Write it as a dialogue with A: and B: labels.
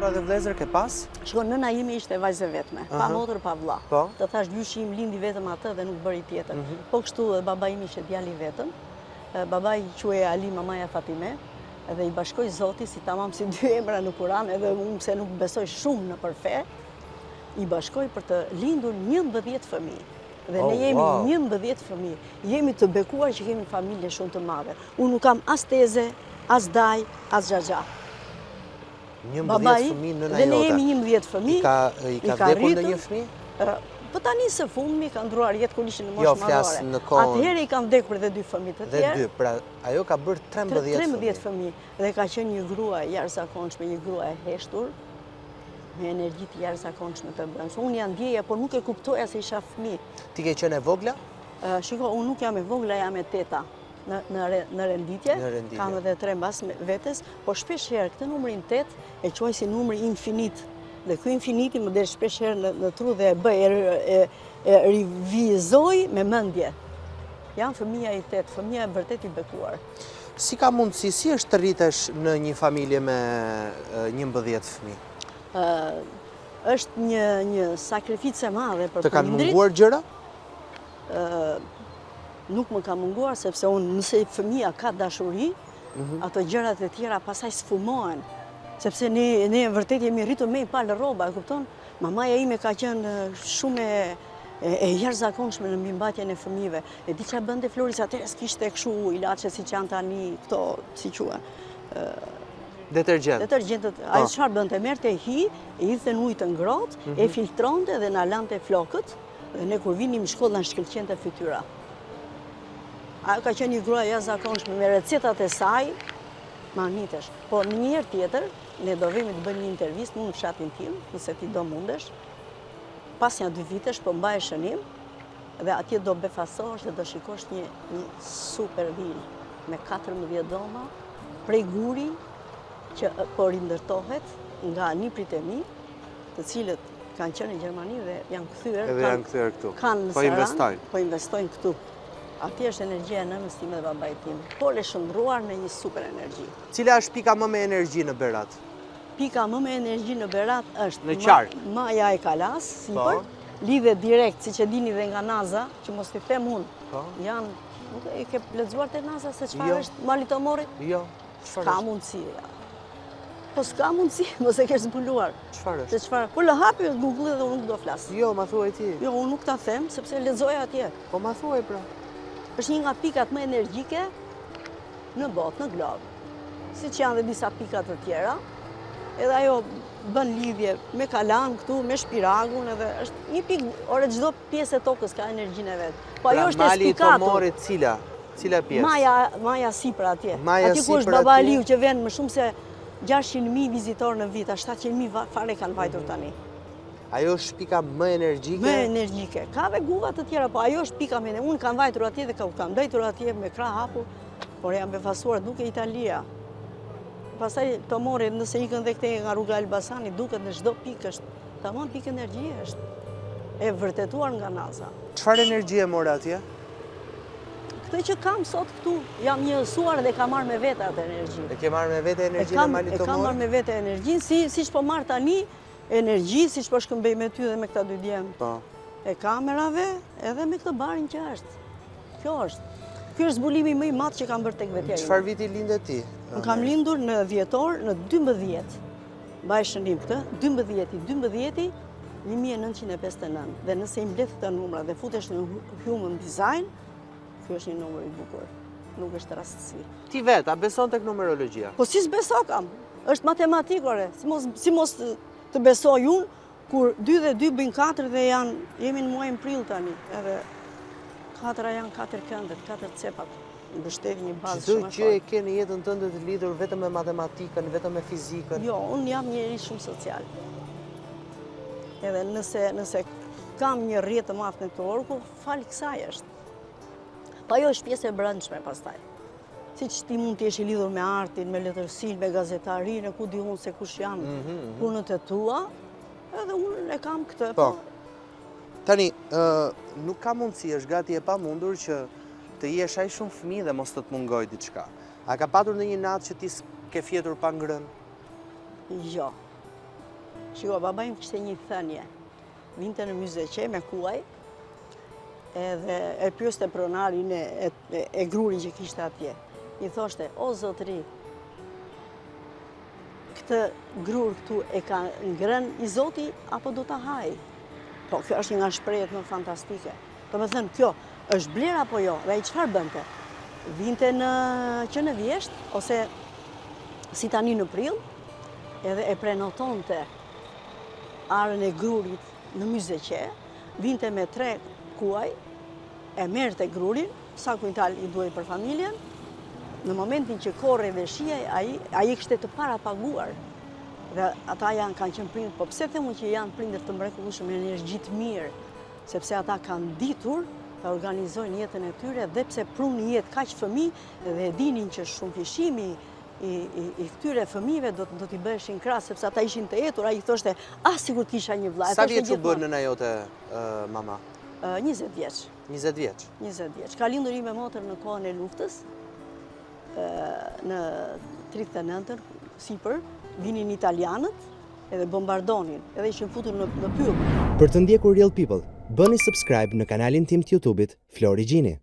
A: motra dhe vëllezër ke pas?
B: Shko, nëna ime ishte vajzë vetme, pa motër, pa vlla.
A: Po.
B: Të thash gjyshi im lindi vetëm atë dhe nuk bëri tjetër. Po kështu baba im ishte djali vetëm. Baba i quhej Ali, mamaja Fatime, edhe i bashkoj Zoti si tamam si dy emra në Kur'an, edhe unë pse nuk besoj shumë në përfe, i bashkoj për të lindur 11 fëmijë. Dhe ne jemi 11 fëmijë. Jemi të bekuar që kemi familje shumë të madhe. Unë nuk kam as teze, as daj, as xhaxha.
A: 11 fëmijë nëna jote.
B: Dhe ne jemi 11 fëmijë.
A: I ka vdekur ndonjë fëmijë?
B: Po tani së fundmi kanë ndruar jetë kur ishin në moshë madhore.
A: Jo, flas në kohën.
B: Atëherë i kanë vdekur edhe 2 fëmijë të tjerë.
A: Dhe 2, pra ajo ka bërë 13
B: fëmijë. Dhe ka qenë një grua jashtëzakonshme, një grua e heshtur, me energji të jashtëzakonshme të brendshme. Unë ja ndjeja, por nuk e kuptoja se isha fëmijë.
A: Ti ke qenë e vogla?
B: Shiko, unë nuk jam e vogla, jam e teta në renditje. Kam edhe 3 mbas vetes, por shpesh herë këtë numrin 8 e quaj si numri infinit. Dhe ky infiniti më del shpesh herë në tru dhe e rivizoj me mendje. Jam fëmija i 8, fëmija e vërtet i bekuar.
A: Si ka mundësi, si është të rritesh në një familje me 11 fëmijë?
B: Është një sakrificë e madhe për prindrit.
A: Të kanë munguar gjëra?
B: Nuk më ka munguar, sepse unë nëse fëmija ka dashuri, ato gjërat e tjera pasaj sfumohen. Sepse ne vërtet jemi rritur me i palë rroba, e kupton? Mamaja ime ka qenë shumë e jashtëzakonshme në mbimbatjen e fëmijëve. E di çfarë bënte Floris atëherë, s'kishte kështu ilaçe siç janë tani këto, si quhen. Detergjentët. Ajo çfarë bënte? Merrte hi, e hidhte në ujë të ngrohtë, e filtronte dhe na lante flokët, dhe ne kur vinim në shkollë na shkëlqente fytyra. Ajo ka qenë një grua jashtëzakonshme me recetat e saj, magnitesh. Po në një herë tjetër, ne do vemi të bëjmë një intervistë në fshatin tim, nëse ti do mundesh. Pas një 2 vitesh, po mbaj shënim, dhe atje do befasohesh dhe do shikosh një super vilë me 14 doma, prej guri që po rindërtohet nga niprit e mi, të cilët kanë qenë në Gjermani dhe janë kthyer.
A: Edhe janë kthyer këtu.
B: Po investojnë. Po investojnë këtu. Atje është energjia e nënës time dhe babait tim, por e shndruar me një super energji.
A: Cila është pika më me energji në Berat?
B: Pika më me energji në Berat është
A: në qark.
B: Maja e Kalas, sipër, lidhe direkt, siç e dini dhe nga Naza, që mos t'i them unë. Janë, nuk e ke lexuar te Naza se çfarë është mali Tomorit?
A: Jo.
B: S'ka mundësi. Po s'ka mundësi, mos e ke zbuluar.
A: Çfarë është?
B: Se çfarë? Po lë hapi Google dhe unë nuk do flas.
A: Jo, ma thuaj ti.
B: Jo, unë nuk ta them sepse lexoja atje.
A: Po ma thuaj pra.
B: Është një nga pikat më energjike në botë, në glob. Siç janë dhe disa pika të tjera, edhe ajo bën lidhje me Kalan këtu, me Shpiragun, edhe është një pikë, ore çdo pjesë e tokës ka energjinë e vet. Po ajo është e spikatur.
A: Mali Tomorit cila pjesë?
B: Maja sipër atje.
A: Maja
B: atje ku është Baba Aliu që vjen më shumë se 600.000 vizitorë në vit, 700.000 fare kanë vajtur tani.
A: Ajo është pika më energjike?
B: Më energjike. Ka dhe guva të tjera, po ajo është pika më energjike. Unë kam vajtur atje dhe kam dajtur atje me krah hapur, por jam befasuar duke Italia. Pastaj Tomori, nëse ikën dhe këtej nga rruga Elbasani, duket në çdo pikë është, tamam pikë energjie është. E vërtetuar nga NASA.
A: Çfarë energjie morë atje?
B: Këtë që kam sot këtu, jam njësuar dhe kam marrë me vete atë energji.
A: E ke marrë me vete energjinë e malit Tomorit?
B: E kam marrë me vete energjinë, siç po marr tani energji, siç po shkëmbej me ty dhe me këta 2 djem.
A: Po.
B: E kamerave edhe me këtë barin që është. Kjo është. Ky është zbulimi më i madh që kam bërë tek vetja ime.
A: Çfarë viti lindet ti?
B: Unë kam lindur në dhjetor në 12. Mbaj shënim këtë, 12 1959. Dhe nëse i mbledh këta numra dhe futesh në Human Design, ky është një numër i bukur. Nuk është rastësi.
A: Ti vet, a beson tek numerologjia?
B: Po si s'beso kam? Është matematikore. Si mos të besoj unë, kur 2 dhe 2 bëjnë 4 dhe jemi në muajin prill tani, edhe 4 janë 4 këndët, 4 cepat, në bështet një bazë shumë e fortë.
A: Çdo gjë e ke në jetën tënde të lidhur vetëm me matematikën, vetëm me fizikën?
B: Jo, unë jam njeri shumë social. Edhe nëse kam një rrjetë të madh networku, fal kësaj është. Po ajo është pjesë e brendshme pastaj. Siç ti mund të jesh i lidhur me artin, me letërsinë, me gazetarinë, ku di unë se kush janë punët e tua, edhe unë e kam këtë.
A: Po. Tani, nuk ka mundësi, është gati e pamundur që të jesh aq shumë fëmijë dhe mos të mungojë diçka. A ka patur ndonjë natë që ti ke fjetur pa ngrënë?
B: Jo. Shiko, baba im kishte një thënie. Vinte në Myzeqe me kuaj, edhe e pyeste pronarin e grurin që kishte atje. I thoshte, o zotëri, këtë grur këtu e ka ngrën i Zoti apo do ta haj? Po, kjo është një nga shprehjet më fantastike. Do me thënë, kjo është bler apo jo? Dhe ai çfarë bënte? Vinte që në vjesht, ose si tani në prill, edhe e prenotonte arën e grurit në Myzeqe, vinte me 3 kuaj, e merrte grurin, sa kujtal i duhej për familjen, në momentin që korre dhe shihej, ai kishte të parapaguar. Dhe ata kanë qenë prindër, po pse them unë që janë prindër të mrekullueshëm, me energji të mirë, sepse ata kanë ditur të organizojnë jetën e tyre dhe pse prunë jetë kaq fëmijë dhe e dinin që shumëfishimi i këtyre fëmijëve do t'i bëheshin krahas, sepse ata ishin të etur, ai thoshte, sigurt kisha një vëlla.
A: Sa vjeç u bën nëna jote, mama?
B: 20 vjeç.
A: 20 vjeç?
B: 20 vjeç. Ka lindur me motër në kohën e luftës, në 39-ën, sipër, vinin italianët edhe bombardonin, edhe ishin futur në pyll.
C: Për të ndjekur Real People, bëni subscribe në kanalin tim të YouTube-it Flori Gjini.